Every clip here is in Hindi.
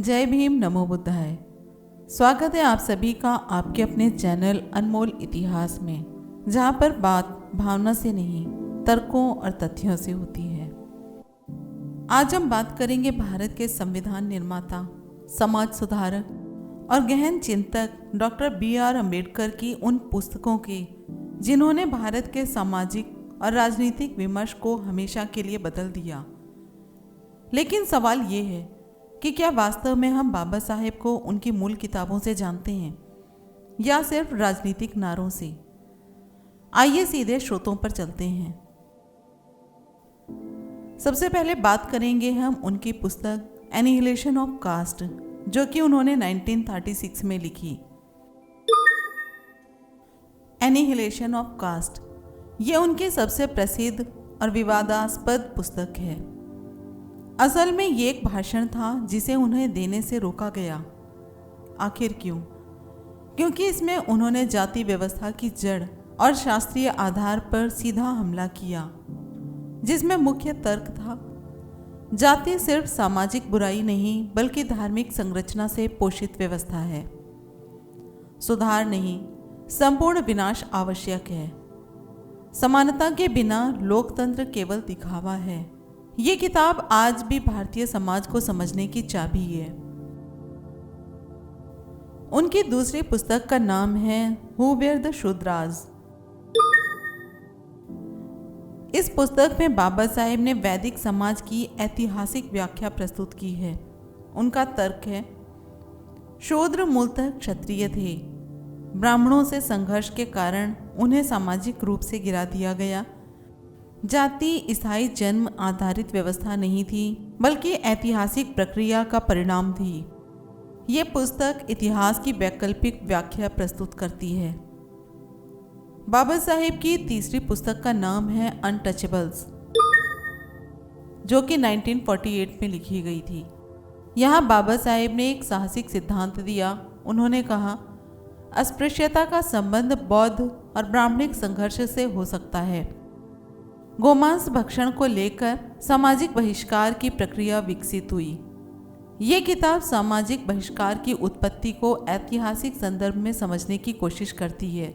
जय भीम, नमो बुद्धाय। स्वागत है आप सभी का आपके अपने चैनल अनमोल इतिहास में, जहां पर बात भावना से नहीं तर्कों और तथ्यों से होती है। आज हम बात करेंगे भारत के संविधान निर्माता, समाज सुधारक और गहन चिंतक डॉक्टर बी.आर. अम्बेडकर की उन पुस्तकों की जिन्होंने भारत के सामाजिक और राजनीतिक विमर्श को हमेशा के लिए बदल दिया। लेकिन सवाल ये है कि क्या वास्तव में हम बाबा साहेब को उनकी मूल किताबों से जानते हैं या सिर्फ राजनीतिक नारों से? आइए सीधे स्रोतों पर चलते हैं। सबसे पहले बात करेंगे हम उनकी पुस्तक एनिहिलेशन ऑफ कास्ट, जो कि उन्होंने 1936 में लिखी। एनिहिलेशन ऑफ कास्ट ये उनकी सबसे प्रसिद्ध और विवादास्पद पुस्तक है। असल में ये एक भाषण था जिसे उन्हें देने से रोका गया। आखिर क्यों? क्योंकि इसमें उन्होंने जाति व्यवस्था की जड़ और शास्त्रीय आधार पर सीधा हमला किया, जिसमें मुख्य तर्क था जाति सिर्फ सामाजिक बुराई नहीं बल्कि धार्मिक संरचना से पोषित व्यवस्था है। सुधार नहीं, संपूर्ण विनाश आवश्यक है। समानता के बिना लोकतंत्र केवल दिखावा है। ये किताब आज भी भारतीय समाज को समझने की चाबी है। उनकी दूसरी पुस्तक का नाम है हु वेर द शूद्रास। इस पुस्तक में बाबा साहेब ने वैदिक समाज की ऐतिहासिक व्याख्या प्रस्तुत की है। उनका तर्क है, शूद्र मूलतः क्षत्रिय थे। ब्राह्मणों से संघर्ष के कारण उन्हें सामाजिक रूप से गिरा दिया गया। जाति स्थायी जन्म आधारित व्यवस्था नहीं थी बल्कि ऐतिहासिक प्रक्रिया का परिणाम थी। ये पुस्तक इतिहास की वैकल्पिक व्याख्या प्रस्तुत करती है। बाबा साहेब की तीसरी पुस्तक का नाम है अनटचेबल्स, जो कि 1948 में लिखी गई थी। यहाँ बाबा साहेब ने एक साहसिक सिद्धांत दिया। उन्होंने कहा, अस्पृश्यता का संबंध बौद्ध और ब्राह्मणिक संघर्ष से हो सकता है। गोमांस भक्षण को लेकर सामाजिक बहिष्कार की प्रक्रिया विकसित हुई। ये किताब सामाजिक बहिष्कार की उत्पत्ति को ऐतिहासिक संदर्भ में समझने की कोशिश करती है।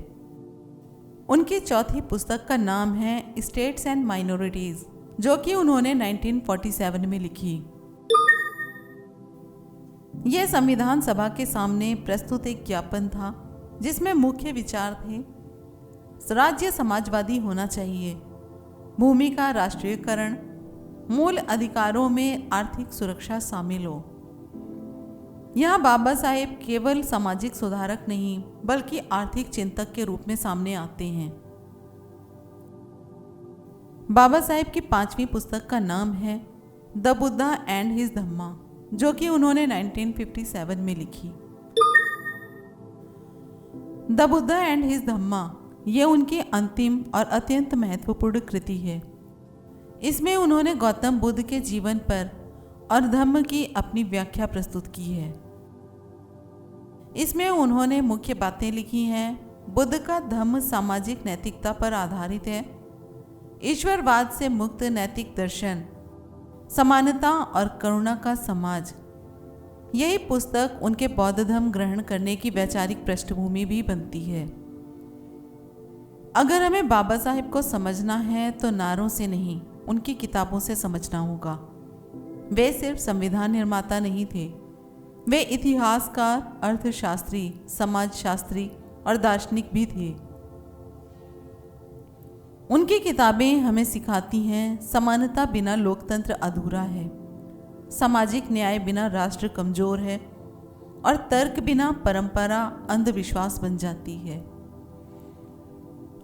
उनकी चौथी पुस्तक का नाम है स्टेट्स एंड माइनॉरिटीज, जो कि उन्होंने 1947 में लिखी। यह संविधान सभा के सामने प्रस्तुत एक ज्ञापन था जिसमें मुख्य विचार थे, राज्य समाजवादी होना चाहिए, भूमि का राष्ट्रीयकरण, मूल अधिकारों में आर्थिक सुरक्षा शामिल हो। यहाँ बाबा साहेब केवल सामाजिक सुधारक नहीं बल्कि आर्थिक चिंतक के रूप में सामने आते हैं। बाबा साहेब की पांचवी पुस्तक का नाम है द बुद्धा एंड हिज धम्मा, जो कि उन्होंने 1957 में लिखी। द बुद्धा एंड हिज धम्मा ये उनकी अंतिम और अत्यंत महत्वपूर्ण कृति है। इसमें उन्होंने गौतम बुद्ध के जीवन पर और धम्म की अपनी व्याख्या प्रस्तुत की है। इसमें उन्होंने मुख्य बातें लिखी हैं। बुद्ध का धम्म सामाजिक नैतिकता पर आधारित है, ईश्वरवाद से मुक्त नैतिक दर्शन, समानता और करुणा का समाज। यही पुस्तक उनके बौद्ध धर्म ग्रहण करने की वैचारिक पृष्ठभूमि भी बनती है। अगर हमें बाबा साहेब को समझना है तो नारों से नहीं, उनकी किताबों से समझना होगा। वे सिर्फ संविधान निर्माता नहीं थे, वे इतिहासकार, अर्थशास्त्री, समाजशास्त्री और दार्शनिक भी थे। उनकी किताबें हमें सिखाती हैं, समानता बिना लोकतंत्र अधूरा है, सामाजिक न्याय बिना राष्ट्र कमजोर है और तर्क बिना परंपरा अंधविश्वास बन जाती है।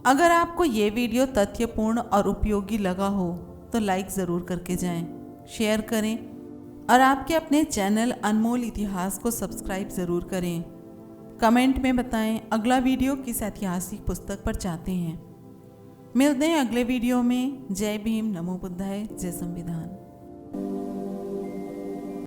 अगर आपको ये वीडियो तथ्यपूर्ण और उपयोगी लगा हो तो लाइक ज़रूर करके जाएं, शेयर करें और आपके अपने चैनल अनमोल इतिहास को सब्सक्राइब ज़रूर करें। कमेंट में बताएं अगला वीडियो किस ऐतिहासिक पुस्तक पर चाहते हैं। मिलते हैं अगले वीडियो में। जय भीम, नमो बुद्धाय, जय संविधान।